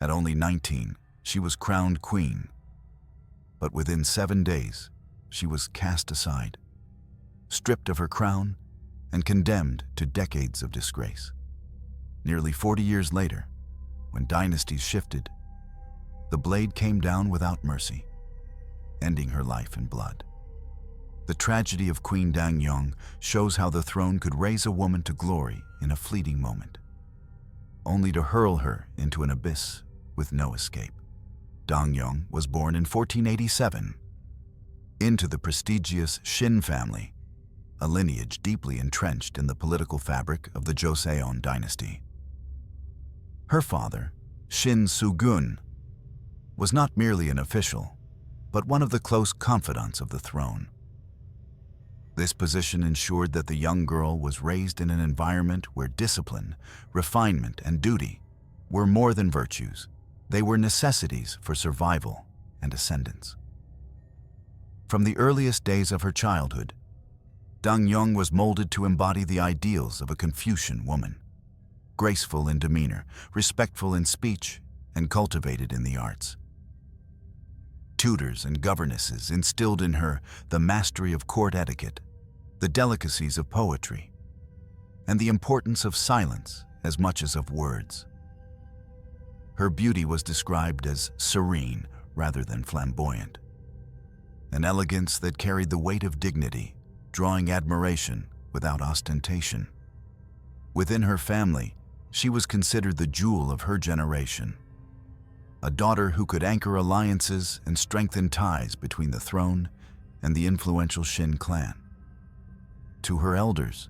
At only 19, she was crowned queen. But within 7 days, she was cast aside, stripped of her crown, and condemned to decades of disgrace. Nearly 40 years later, when dynasties shifted, the blade came down without mercy, ending her life in blood. The tragedy of Queen Dangyeong shows how the throne could raise a woman to glory in a fleeting moment, only to hurl her into an abyss with no escape. Dangyeong was born in 1487 into the prestigious Shin family, a lineage deeply entrenched in the political fabric of the Joseon dynasty. Her father, Shin Soo-gun, was not merely an official, but one of the close confidants of the throne. This position ensured that the young girl was raised in an environment where discipline, refinement, and duty were more than virtues. They were necessities for survival and ascendance. From the earliest days of her childhood, Dangyeong was molded to embody the ideals of a Confucian woman, graceful in demeanor, respectful in speech, and cultivated in the arts. Tutors and governesses instilled in her the mastery of court etiquette, the delicacies of poetry, and the importance of silence as much as of words. Her beauty was described as serene rather than flamboyant, an elegance that carried the weight of dignity, drawing admiration without ostentation. Within her family, she was considered the jewel of her generation, a daughter who could anchor alliances and strengthen ties between the throne and the influential Shin clan. To her elders,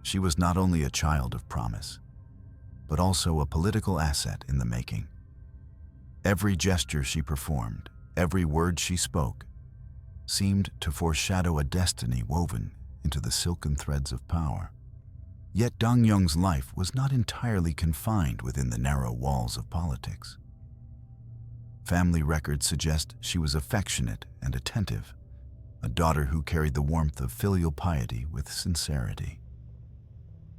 she was not only a child of promise, but also a political asset in the making. Every gesture she performed, every word she spoke, seemed to foreshadow a destiny woven into the silken threads of power. Yet Dangyeong's life was not entirely confined within the narrow walls of politics. Family records suggest she was affectionate and attentive, a daughter who carried the warmth of filial piety with sincerity.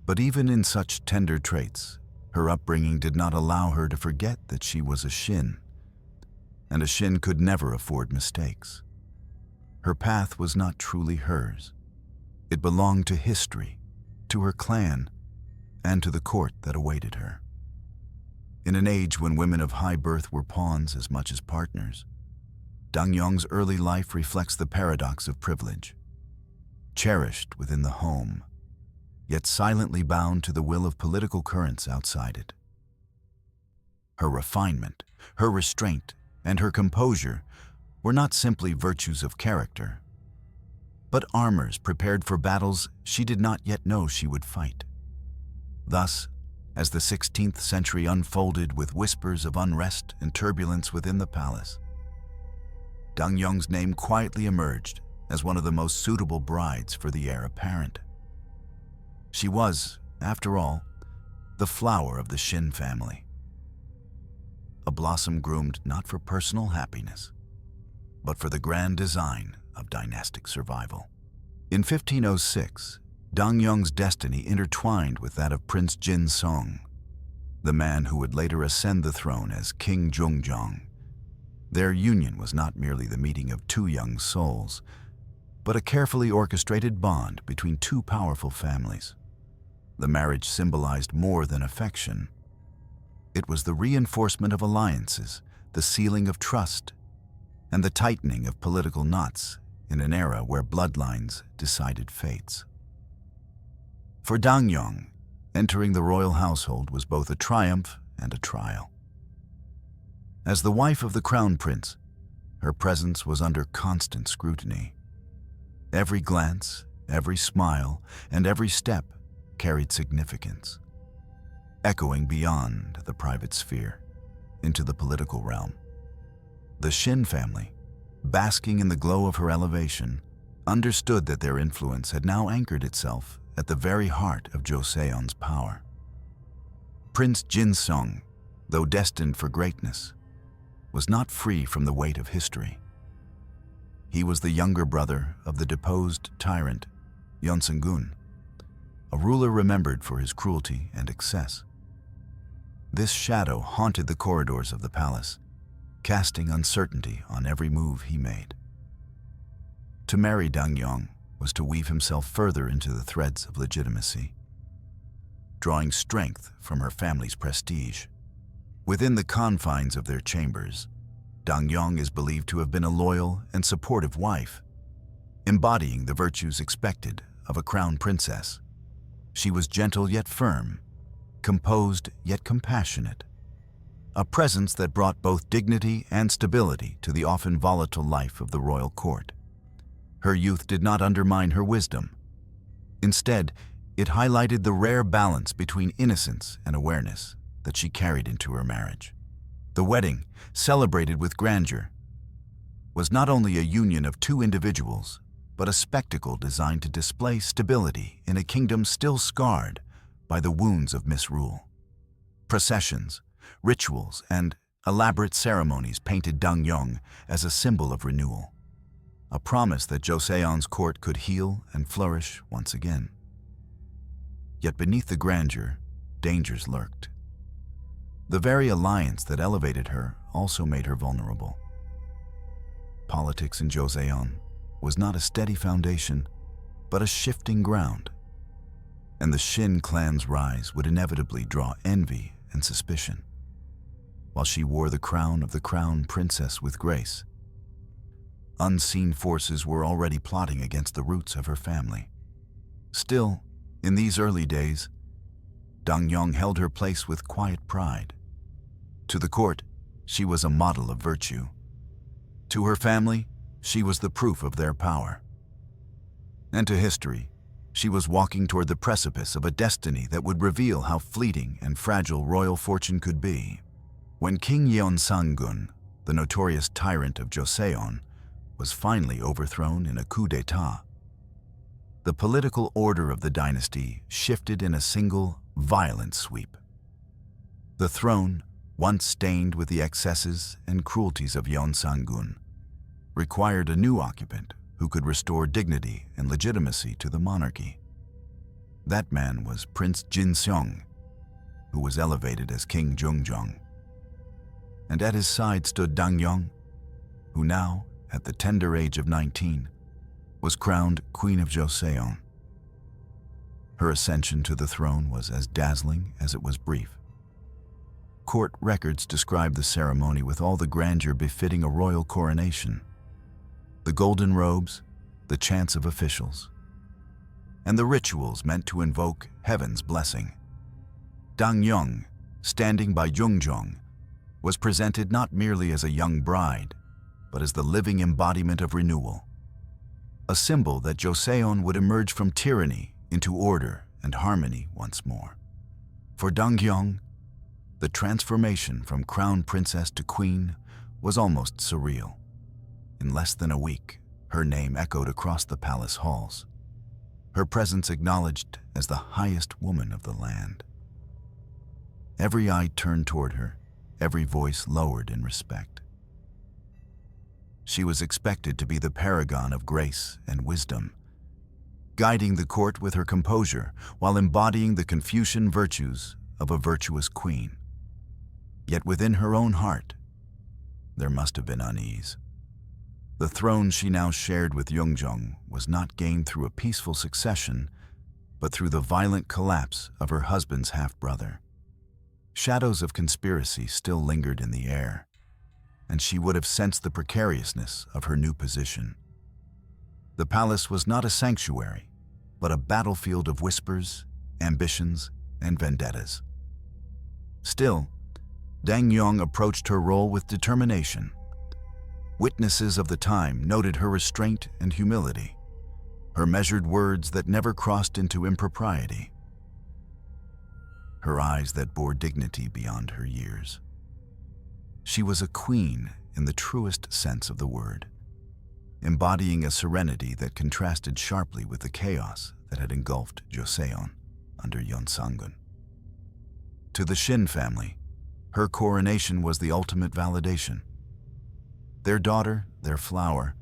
But even in such tender traits, her upbringing did not allow her to forget that she was a Shin, and a Shin could never afford mistakes. Her path was not truly hers. It belonged to history, to her clan, and to the court that awaited her. In an age when women of high birth were pawns as much as partners, Dangyeong's early life reflects the paradox of privilege, cherished within the home, yet silently bound to the will of political currents outside it. Her refinement, her restraint, and her composure were not simply virtues of character, but armors prepared for battles she did not yet know she would fight. Thus, as the 16th century unfolded with whispers of unrest and turbulence within the palace, Dangyeong's name quietly emerged as one of the most suitable brides for the heir apparent. She was, after all, the flower of the Shin family, a blossom groomed not for personal happiness, but for the grand design of dynastic survival. In 1506, Dangyeong's destiny intertwined with that of Prince Jin-sung, the man who would later ascend the throne as King Jungjong. Their union was not merely the meeting of two young souls, but a carefully orchestrated bond between two powerful families. The marriage symbolized more than affection. It was the reinforcement of alliances, the sealing of trust, and the tightening of political knots in an era where bloodlines decided fates. For Dangyeong, entering the royal household was both a triumph and a trial. As the wife of the crown prince, her presence was under constant scrutiny. Every glance, every smile, and every step carried significance, echoing beyond the private sphere into the political realm. The Shin family, basking in the glow of her elevation, understood that their influence had now anchored itself at the very heart of Joseon's power. Prince Jin-sung, though destined for greatness, was not free from the weight of history. He was the younger brother of the deposed tyrant Yeonseung-gun, a ruler remembered for his cruelty and excess. This shadow haunted the corridors of the palace, casting uncertainty on every move he made. To marry Dangyeong was to weave himself further into the threads of legitimacy, drawing strength from her family's prestige. Within the confines of their chambers, Dangyeong is believed to have been a loyal and supportive wife, embodying the virtues expected of a crown princess. She was gentle yet firm, composed yet compassionate, a presence that brought both dignity and stability to the often volatile life of the royal court. Her youth did not undermine her wisdom. Instead, it highlighted the rare balance between innocence and awareness that she carried into her marriage. The wedding, celebrated with grandeur, was not only a union of two individuals, but a spectacle designed to display stability in a kingdom still scarred by the wounds of misrule. Processions, rituals, and elaborate ceremonies painted Dangyeong as a symbol of renewal, a promise that Joseon's court could heal and flourish once again. Yet beneath the grandeur, dangers lurked. The very alliance that elevated her also made her vulnerable. Politics in Joseon was not a steady foundation, but a shifting ground, and the Shin clan's rise would inevitably draw envy and suspicion. While she wore the crown of the crown princess with grace, unseen forces were already plotting against the roots of her family. Still, in these early days, Dangyeong held her place with quiet pride. To the court, she was a model of virtue. To her family, she was the proof of their power. And to history, she was walking toward the precipice of a destiny that would reveal how fleeting and fragile royal fortune could be. When King Yeonsangun, the notorious tyrant of Joseon, was finally overthrown in a coup d'état, the political order of the dynasty shifted in a single, violent sweep. The throne, once stained with the excesses and cruelties of Yeonsangun, required a new occupant who could restore dignity and legitimacy to the monarchy. That man was Prince Jinseong, who was elevated as King Jungjong. And at his side stood Dangyeong, who now, at the tender age of 19, was crowned Queen of Joseon. Her ascension to the throne was as dazzling as it was brief. Court records describe the ceremony with all the grandeur befitting a royal coronation. The golden robes, the chants of officials, and the rituals meant to invoke heaven's blessing. Dangyeong, standing by Jungjong, was presented not merely as a young bride, but as the living embodiment of renewal, a symbol that Joseon would emerge from tyranny into order and harmony once more. For Dangyeong, the transformation from crown princess to queen was almost surreal. In less than a week, her name echoed across the palace halls, her presence acknowledged as the highest woman of the land. Every eye turned toward her, every voice lowered in respect. She was expected to be the paragon of grace and wisdom, guiding the court with her composure while embodying the Confucian virtues of a virtuous queen. Yet within her own heart, there must have been unease. The throne she now shared with Jungjong was not gained through a peaceful succession, but through the violent collapse of her husband's half-brother. Shadows of conspiracy still lingered in the air, and she would have sensed the precariousness of her new position. The palace was not a sanctuary, but a battlefield of whispers, ambitions, and vendettas. Still, Dangyeong approached her role with determination. Witnesses of the time noted her restraint and humility, her measured words that never crossed into impropriety, her eyes that bore dignity beyond her years. She was a queen in the truest sense of the word, embodying a serenity that contrasted sharply with the chaos that had engulfed Joseon under Yeonsangun. To the Shin family, her coronation was the ultimate validation. Their daughter, their flower,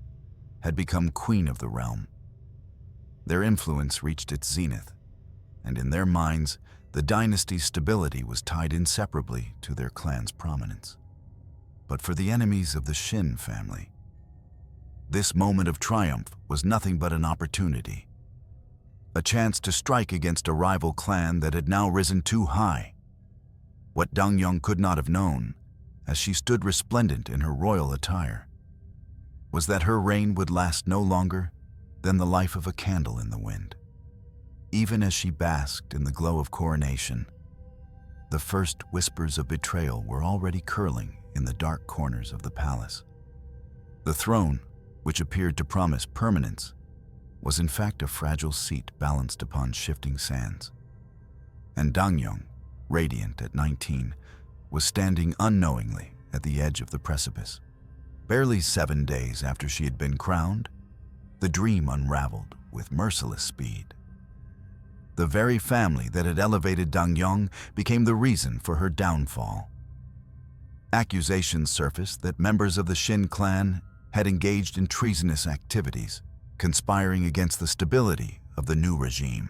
had become queen of the realm. Their influence reached its zenith, and in their minds, The dynasty's stability was tied inseparably to their clan's prominence. But for the enemies of the Shin family, this moment of triumph was nothing but an opportunity. A chance to strike against a rival clan that had now risen too high. What Dangyeong could not have known, as she stood resplendent in her royal attire, was that her reign would last no longer than the life of a candle in the wind. Even as she basked in the glow of coronation, the first whispers of betrayal were already curling in the dark corners of the palace. The throne, which appeared to promise permanence, was in fact a fragile seat balanced upon shifting sands. And Dangyeong, radiant at 19, was standing unknowingly at the edge of the precipice. Barely 7 days after she had been crowned, the dream unraveled with merciless speed. The very family that had elevated Dangyeong became the reason for her downfall. Accusations surfaced that members of the Shin clan had engaged in treasonous activities, conspiring against the stability of the new regime.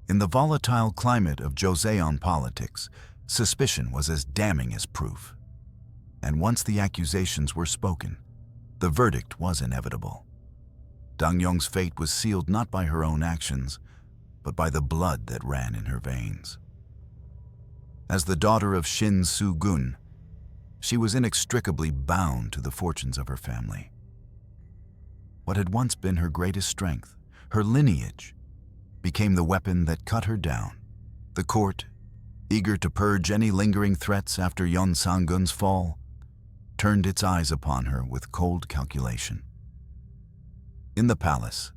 In the volatile climate of Joseon politics, suspicion was as damning as proof. And once the accusations were spoken, the verdict was inevitable. Dangyeong's fate was sealed not by her own actions, but by the blood that ran in her veins. As the daughter of Shin Su-gun, she was inextricably bound to the fortunes of her family. What had once been her greatest strength, her lineage, became the weapon that cut her down. The court, eager to purge any lingering threats after Yeon Sang-gun's fall, turned its eyes upon her with cold calculation. In the palace,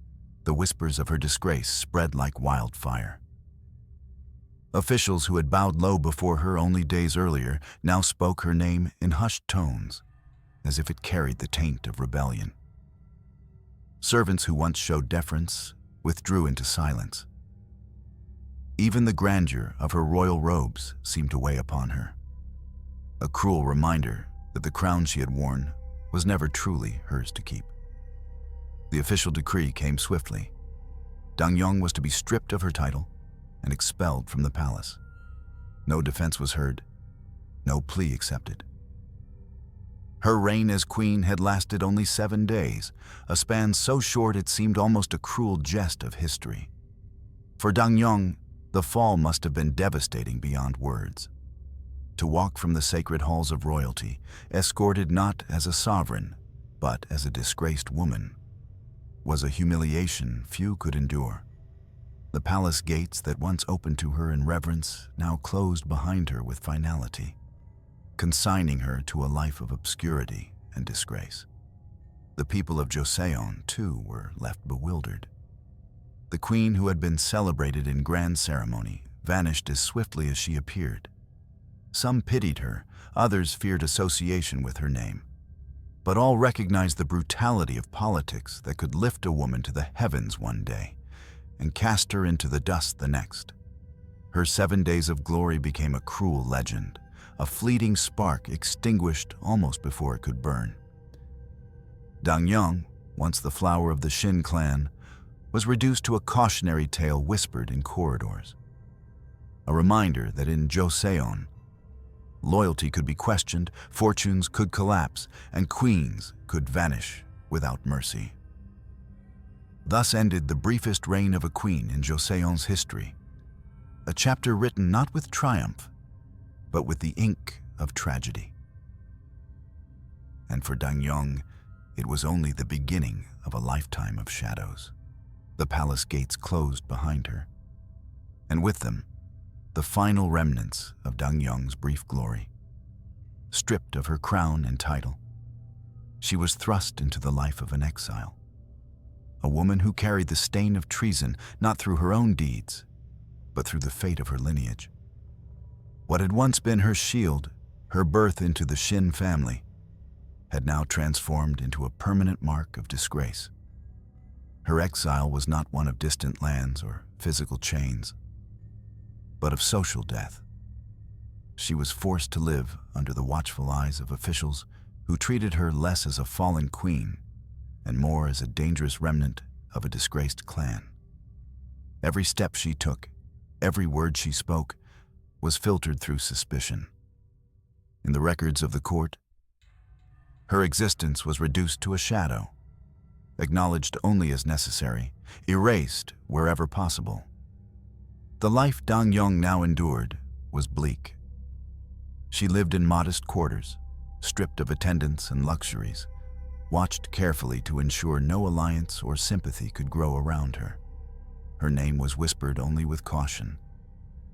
the whispers of her disgrace spread like wildfire. Officials who had bowed low before her only days earlier now spoke her name in hushed tones, as if it carried the taint of rebellion. Servants who once showed deference withdrew into silence. Even the grandeur of her royal robes seemed to weigh upon her, a cruel reminder that the crown she had worn was never truly hers to keep. The official decree came swiftly. Dangyeong was to be stripped of her title and expelled from the palace. No defense was heard, no plea accepted. Her reign as queen had lasted only 7 days, a span so short it seemed almost a cruel jest of history. For Dangyeong, the fall must have been devastating beyond words. To walk from the sacred halls of royalty, escorted not as a sovereign, but as a disgraced woman, was a humiliation few could endure. The palace gates that once opened to her in reverence now closed behind her with finality, consigning her to a life of obscurity and disgrace. The people of Joseon, too, were left bewildered. The queen who had been celebrated in grand ceremony vanished as swiftly as she appeared. Some pitied her, others feared association with her name. But all recognized the brutality of politics that could lift a woman to the heavens one day and cast her into the dust the next. Her 7 days of glory became a cruel legend, a fleeting spark extinguished almost before it could burn. Dangyeong, once the flower of the Shin clan, was reduced to a cautionary tale whispered in corridors. A reminder that in Joseon, loyalty could be questioned, fortunes could collapse, and queens could vanish without mercy. Thus ended the briefest reign of a queen in Joseon's history, a chapter written not with triumph, but with the ink of tragedy. And for Dangyeong, it was only the beginning of a lifetime of shadows. The palace gates closed behind her, and with them, the final remnants of Dangyeong's brief glory. Stripped of her crown and title, she was thrust into the life of an exile, a woman who carried the stain of treason not through her own deeds, but through the fate of her lineage. What had once been her shield, her birth into the Shin family, had now transformed into a permanent mark of disgrace. Her exile was not one of distant lands or physical chains, but of social death. She was forced to live under the watchful eyes of officials who treated her less as a fallen queen and more as a dangerous remnant of a disgraced clan. Every step she took, Every word she spoke was filtered through suspicion. In the records of the court, her existence was reduced to a shadow, acknowledged only as necessary, erased wherever possible. The life Dangyeong now endured was bleak. She lived in modest quarters, stripped of attendance and luxuries, watched carefully to ensure no alliance or sympathy could grow around her. Her name was whispered only with caution,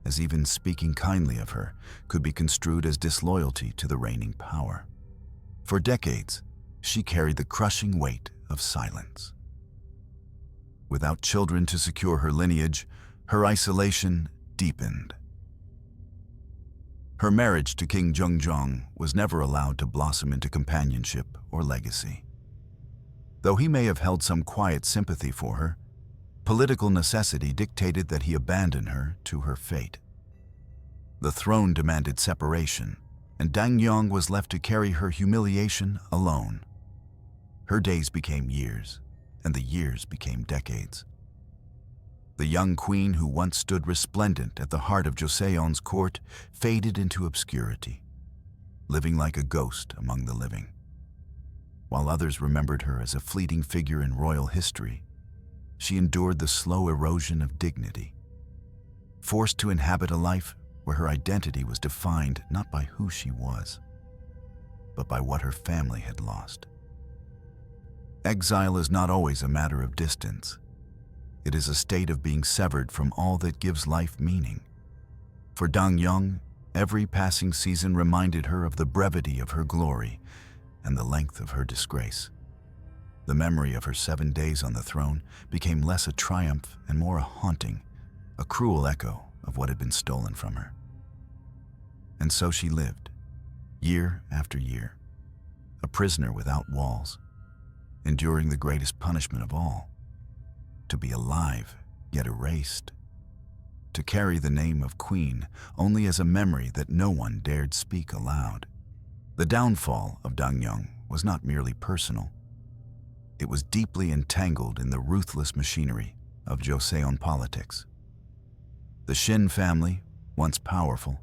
as even speaking kindly of her could be construed as disloyalty to the reigning power. For decades, she carried the crushing weight of silence. Without children to secure her lineage, her isolation deepened. Her marriage to King Dangyeong was never allowed to blossom into companionship or legacy. Though he may have held some quiet sympathy for her, political necessity dictated that he abandon her to her fate. The throne demanded separation, and Dangyeong was left to carry her humiliation alone. Her days became years, and the years became decades. The young queen who once stood resplendent at the heart of Joseon's court faded into obscurity, living like a ghost among the living. While others remembered her as a fleeting figure in royal history, she endured the slow erosion of dignity, forced to inhabit a life where her identity was defined not by who she was, but by what her family had lost. Exile is not always a matter of distance. It is a state of being severed from all that gives life meaning. For Dangyeong, every passing season reminded her of the brevity of her glory and the length of her disgrace. The memory of her 7 days on the throne became less a triumph and more a haunting, a cruel echo of what had been stolen from her. And so she lived, year after year, a prisoner without walls, enduring the greatest punishment of all, to be alive yet erased, to carry the name of queen only as a memory that no one dared speak aloud. The downfall of Dangyeong was not merely personal. It was deeply entangled in the ruthless machinery of Joseon politics. The Shin family, once powerful,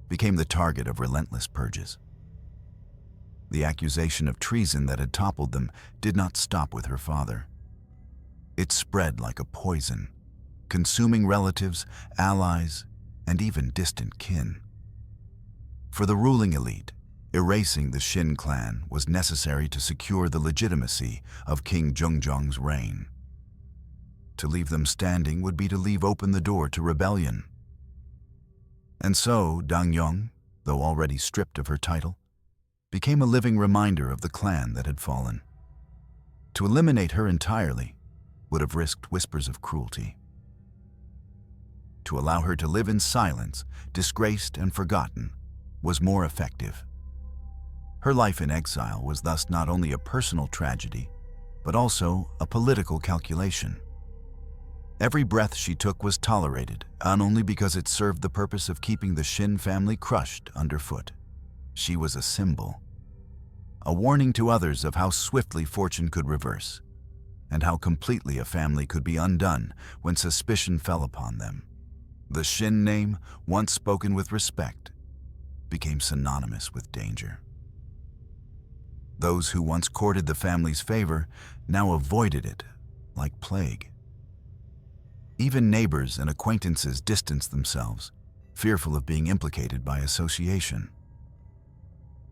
became the target of relentless purges. The accusation of treason that had toppled them did not stop with her father. It spread like a poison, consuming relatives, allies, and even distant kin. For the ruling elite, erasing the Shin clan was necessary to secure the legitimacy of King Dangyeong's reign. To leave them standing would be to leave open the door to rebellion. And so Dangyeong, though already stripped of her title, became a living reminder of the clan that had fallen. To eliminate her entirely would have risked whispers of cruelty. To allow her to live in silence, disgraced and forgotten, was more effective. Her life in exile was thus not only a personal tragedy, but also a political calculation. Every breath she took was tolerated, and only because it served the purpose of keeping the Shin family crushed underfoot. She was a symbol, a warning to others of how swiftly fortune could reverse, and how completely a family could be undone when suspicion fell upon them. The Shin name, once spoken with respect, became synonymous with danger. Those who once courted the family's favor now avoided it like plague. Even neighbors and acquaintances distanced themselves, fearful of being implicated by association.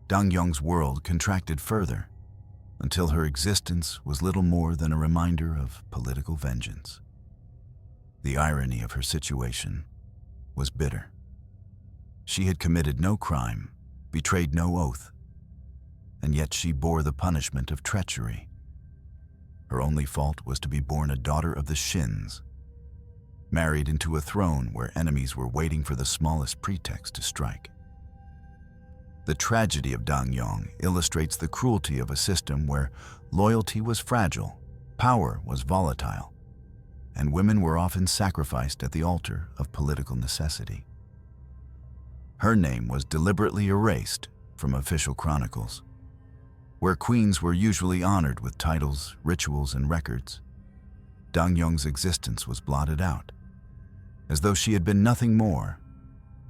Dangyeong's world contracted further, until her existence was little more than a reminder of political vengeance. The irony of her situation was bitter. She had committed no crime, betrayed no oath, and yet she bore the punishment of treachery. Her only fault was to be born a daughter of the Shins, married into a throne where enemies were waiting for the smallest pretext to strike. The tragedy of Dangyeong illustrates the cruelty of a system where loyalty was fragile, power was volatile, and women were often sacrificed at the altar of political necessity. Her name was deliberately erased from official chronicles, where queens were usually honored with titles, rituals, and records. Dangyeong's existence was blotted out, as though she had been nothing more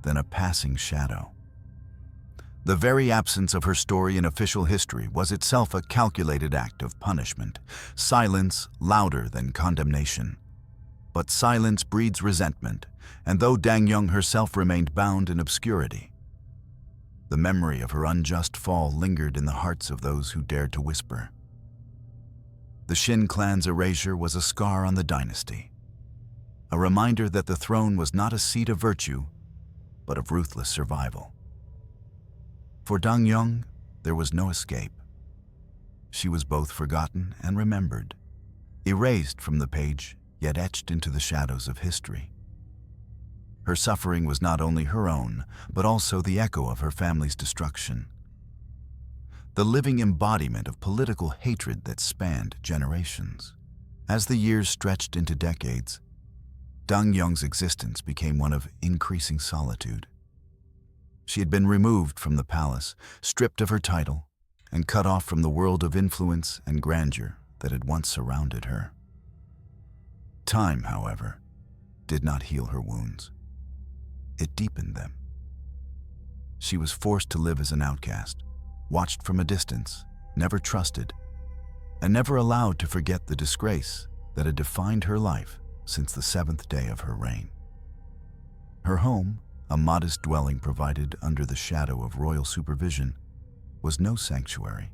than a passing shadow. The very absence of her story in official history was itself a calculated act of punishment, silence louder than condemnation. But silence breeds resentment, and though Dangyeong herself remained bound in obscurity, the memory of her unjust fall lingered in the hearts of those who dared to whisper. The Shin clan's erasure was a scar on the dynasty, a reminder that the throne was not a seat of virtue, but of ruthless survival. For Dangyeong, there was no escape. She was both forgotten and remembered, erased from the page, yet etched into the shadows of history. Her suffering was not only her own, but also the echo of her family's destruction, the living embodiment of political hatred that spanned generations. As the years stretched into decades, Dangyeong's existence became one of increasing solitude. She had been removed from the palace, stripped of her title, and cut off from the world of influence and grandeur that had once surrounded her. Time, however, did not heal her wounds. It deepened them. She was forced to live as an outcast, watched from a distance, never trusted, and never allowed to forget the disgrace that had defined her life since the 7th day of her reign. Her home, a modest dwelling provided under the shadow of royal supervision, was no sanctuary.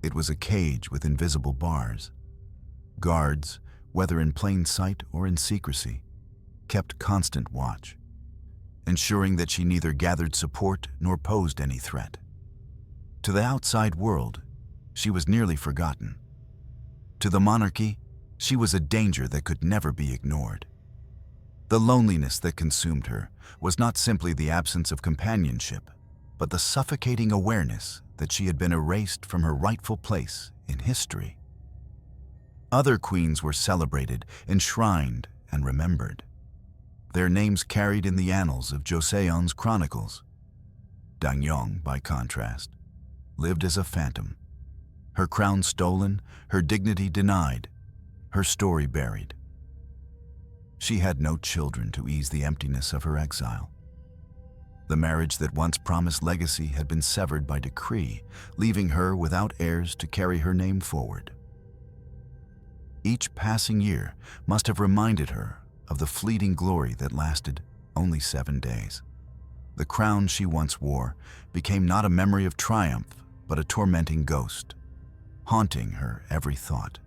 It was a cage with invisible bars. Guards, whether in plain sight or in secrecy, kept constant watch, ensuring that she neither gathered support nor posed any threat. To the outside world, she was nearly forgotten. To the monarchy, she was a danger that could never be ignored. The loneliness that consumed her was not simply the absence of companionship, but the suffocating awareness that she had been erased from her rightful place in history. Other queens were celebrated, enshrined, and remembered, their names carried in the annals of Joseon's chronicles. Dangyeong, by contrast, lived as a phantom, her crown stolen, her dignity denied, her story buried. She had no children to ease the emptiness of her exile. The marriage that once promised legacy had been severed by decree, leaving her without heirs to carry her name forward. Each passing year must have reminded her of the fleeting glory that lasted only 7 days. The crown she once wore became not a memory of triumph, but a tormenting ghost, haunting her every thought.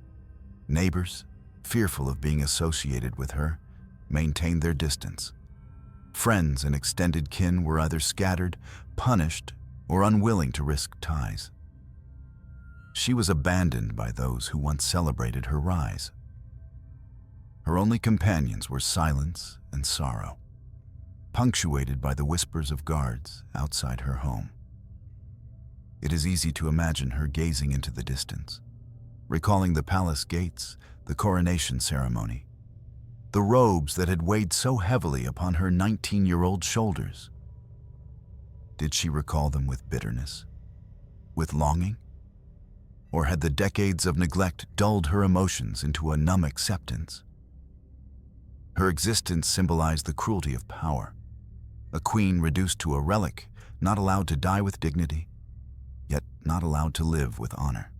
Neighbors, fearful of being associated with her, maintained their distance. Friends and extended kin were either scattered, punished, or unwilling to risk ties. She was abandoned by those who once celebrated her rise. Her only companions were silence and sorrow, punctuated by the whispers of guards outside her home. It is easy to imagine her gazing into the distance, recalling the palace gates, the coronation ceremony, the robes that had weighed so heavily upon her 19-year-old shoulders. Did she recall them with bitterness, with longing? Or had the decades of neglect dulled her emotions into a numb acceptance? Her existence symbolized the cruelty of power, a queen reduced to a relic, not allowed to die with dignity, yet not allowed to live with honor.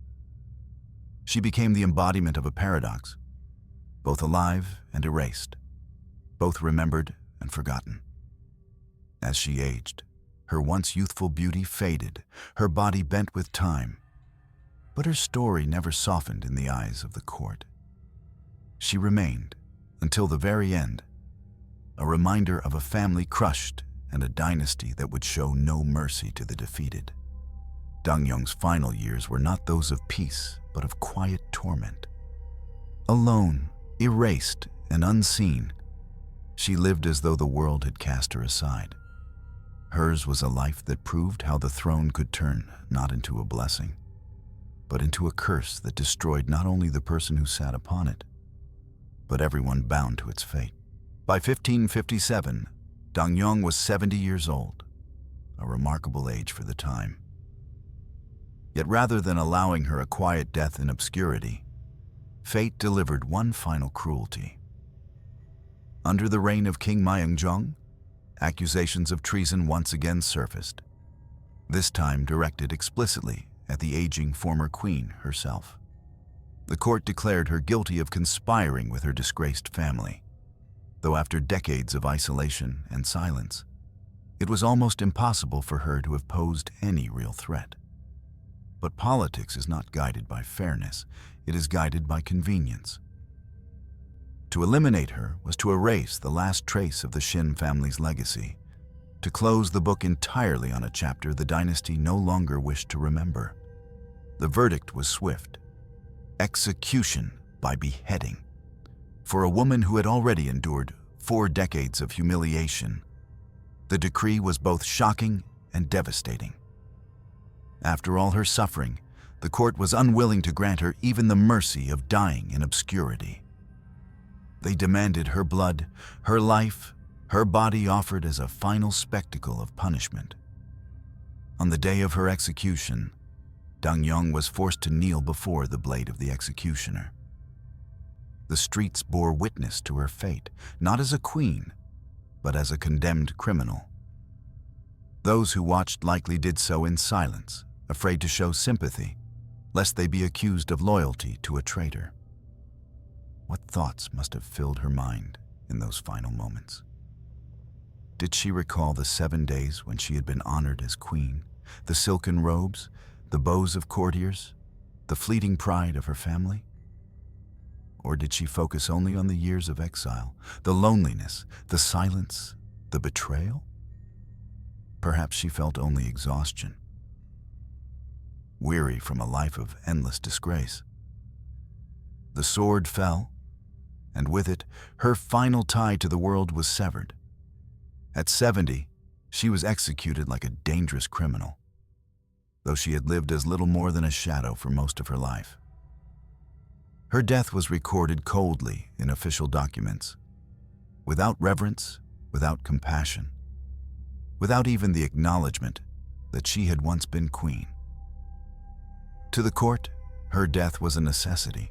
She became the embodiment of a paradox, both alive and erased, both remembered and forgotten. As she aged, her once youthful beauty faded, her body bent with time, but her story never softened in the eyes of the court. She remained, until the very end, a reminder of a family crushed and a dynasty that would show no mercy to the defeated. Dangyeong's final years were not those of peace, but of quiet torment. Alone, erased, and unseen, she lived as though the world had cast her aside. Hers was a life that proved how the throne could turn not into a blessing, but into a curse that destroyed not only the person who sat upon it, but everyone bound to its fate. By 1557, Dangyeong was 70 years old, a remarkable age for the time. Yet rather than allowing her a quiet death in obscurity, fate delivered one final cruelty. Under the reign of King Myeongjong, accusations of treason once again surfaced, this time directed explicitly at the aging former queen herself. The court declared her guilty of conspiring with her disgraced family, though after decades of isolation and silence, it was almost impossible for her to have posed any real threat. But politics is not guided by fairness, it is guided by convenience. To eliminate her was to erase the last trace of the Shin family's legacy, to close the book entirely on a chapter the dynasty no longer wished to remember. The verdict was swift: execution by beheading. For a woman who had already endured 4 decades of humiliation, the decree was both shocking and devastating. After all her suffering, the court was unwilling to grant her even the mercy of dying in obscurity. They demanded her blood, her life, her body offered as a final spectacle of punishment. On the day of her execution, Dangyeong was forced to kneel before the blade of the executioner. The streets bore witness to her fate, not as a queen, but as a condemned criminal. Those who watched likely did so in silence, afraid to show sympathy, lest they be accused of loyalty to a traitor. What thoughts must have filled her mind in those final moments? Did she recall the 7 days when she had been honored as queen, the silken robes, the bows of courtiers, the fleeting pride of her family? Or did she focus only on the years of exile, the loneliness, the silence, the betrayal? Perhaps she felt only exhaustion, weary from a life of endless disgrace. The sword fell, and with it, her final tie to the world was severed. At 70, she was executed like a dangerous criminal, though she had lived as little more than a shadow for most of her life. Her death was recorded coldly in official documents, without reverence, without compassion, without even the acknowledgement that she had once been queen. To the court, her death was a necessity.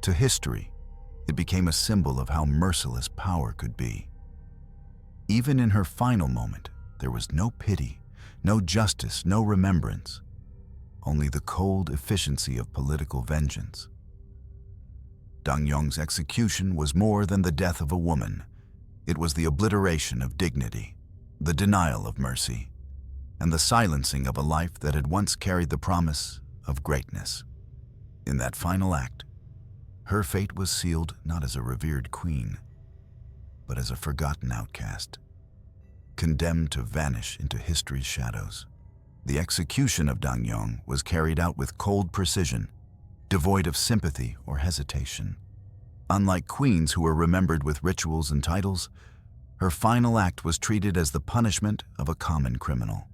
To history, it became a symbol of how merciless power could be. Even in her final moment, there was no pity, no justice, no remembrance, only the cold efficiency of political vengeance. Dangyeong's execution was more than the death of a woman. It was the obliteration of dignity, the denial of mercy, and the silencing of a life that had once carried the promise of greatness. In that final act, her fate was sealed not as a revered queen, but as a forgotten outcast, condemned to vanish into history's shadows. The execution of Dangyeong was carried out with cold precision, devoid of sympathy or hesitation. Unlike queens who were remembered with rituals and titles, her final act was treated as the punishment of a common criminal.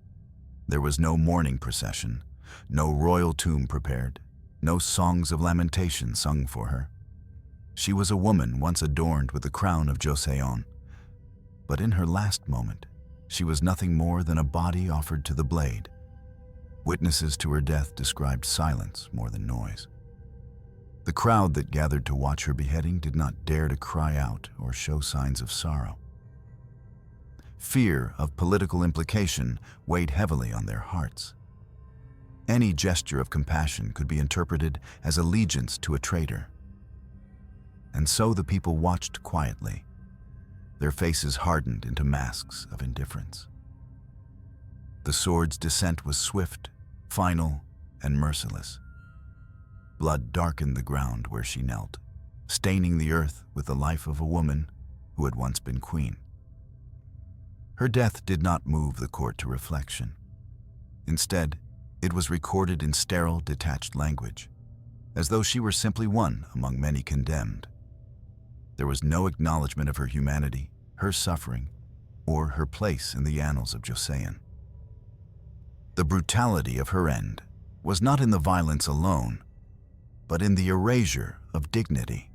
There was no mourning procession, no royal tomb prepared, no songs of lamentation sung for her. She was a woman once adorned with the crown of Joseon, but in her last moment, she was nothing more than a body offered to the blade. Witnesses to her death described silence more than noise. The crowd that gathered to watch her beheading did not dare to cry out or show signs of sorrow. Fear of political implication weighed heavily on their hearts. Any gesture of compassion could be interpreted as allegiance to a traitor. And so the people watched quietly, their faces hardened into masks of indifference. The sword's descent was swift, final, and merciless. Blood darkened the ground where she knelt, staining the earth with the life of a woman who had once been queen. Her death did not move the court to reflection. Instead, it was recorded in sterile, detached language, as though she were simply one among many condemned. There was no acknowledgement of her humanity, her suffering, or her place in the annals of Joseon. The brutality of her end was not in the violence alone, but in the erasure of dignity.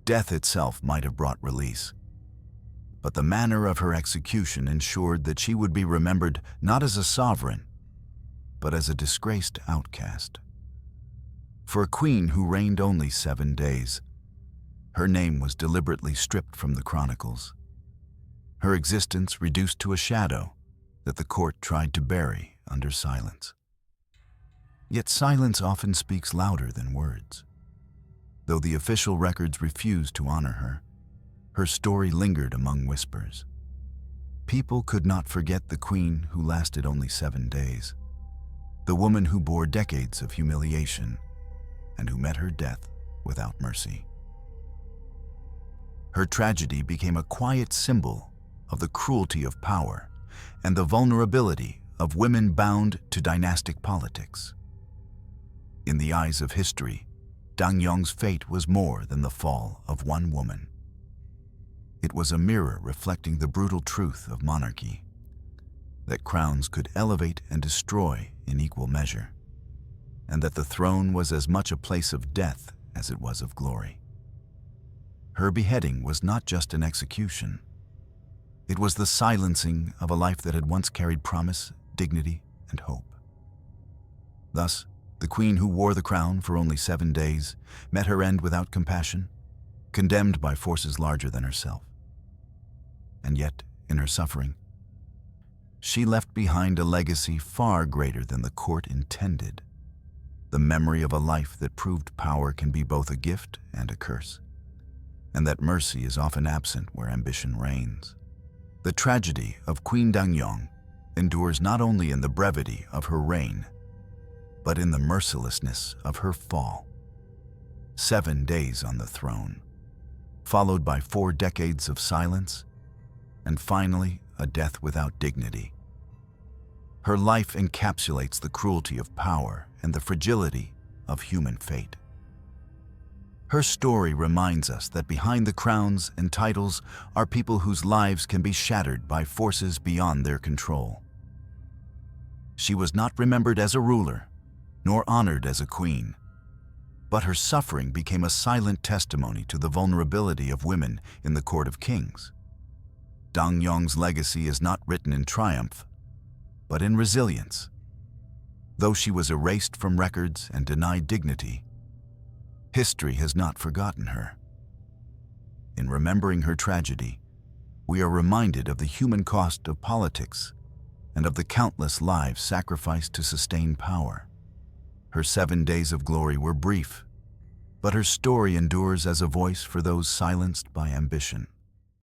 Death itself might have brought release, but the manner of her execution ensured that she would be remembered not as a sovereign, but as a disgraced outcast. For a queen who reigned only 7 days, Her name was deliberately stripped from the chronicles, her existence reduced to a shadow that the court tried to bury under silence. Yet silence often speaks louder than words. Though the official records refused to honor her story lingered among whispers. People could not forget the queen who lasted only 7 days, the woman who bore decades of humiliation and who met her death without mercy. Her tragedy became a quiet symbol of the cruelty of power and the vulnerability of women bound to dynastic politics. In the eyes of history, Dangyeong's fate was more than the fall of one woman. It was a mirror reflecting the brutal truth of monarchy, that crowns could elevate and destroy in equal measure, and that the throne was as much a place of death as it was of glory. Her beheading was not just an execution. It was the silencing of a life that had once carried promise, dignity, and hope. Thus, the queen who wore the crown for only 7 days met her end without compassion, condemned by forces larger than herself. And yet, in her suffering, she left behind a legacy far greater than the court intended, the memory of a life that proved power can be both a gift and a curse, and that mercy is often absent where ambition reigns. The tragedy of Queen Dangyeong endures not only in the brevity of her reign, but in the mercilessness of her fall. 7 days on the throne, followed by 4 decades of silence, and finally a death without dignity. Her life encapsulates the cruelty of power and the fragility of human fate. Her story reminds us that behind the crowns and titles are people whose lives can be shattered by forces beyond their control. She was not remembered as a ruler, nor honored as a queen, but her suffering became a silent testimony to the vulnerability of women in the court of kings. Dangyeong's legacy is not written in triumph, but in resilience. Though she was erased from records and denied dignity, history has not forgotten her. In remembering her tragedy, we are reminded of the human cost of politics and of the countless lives sacrificed to sustain power. Her 7 days of glory were brief, but her story endures as a voice for those silenced by ambition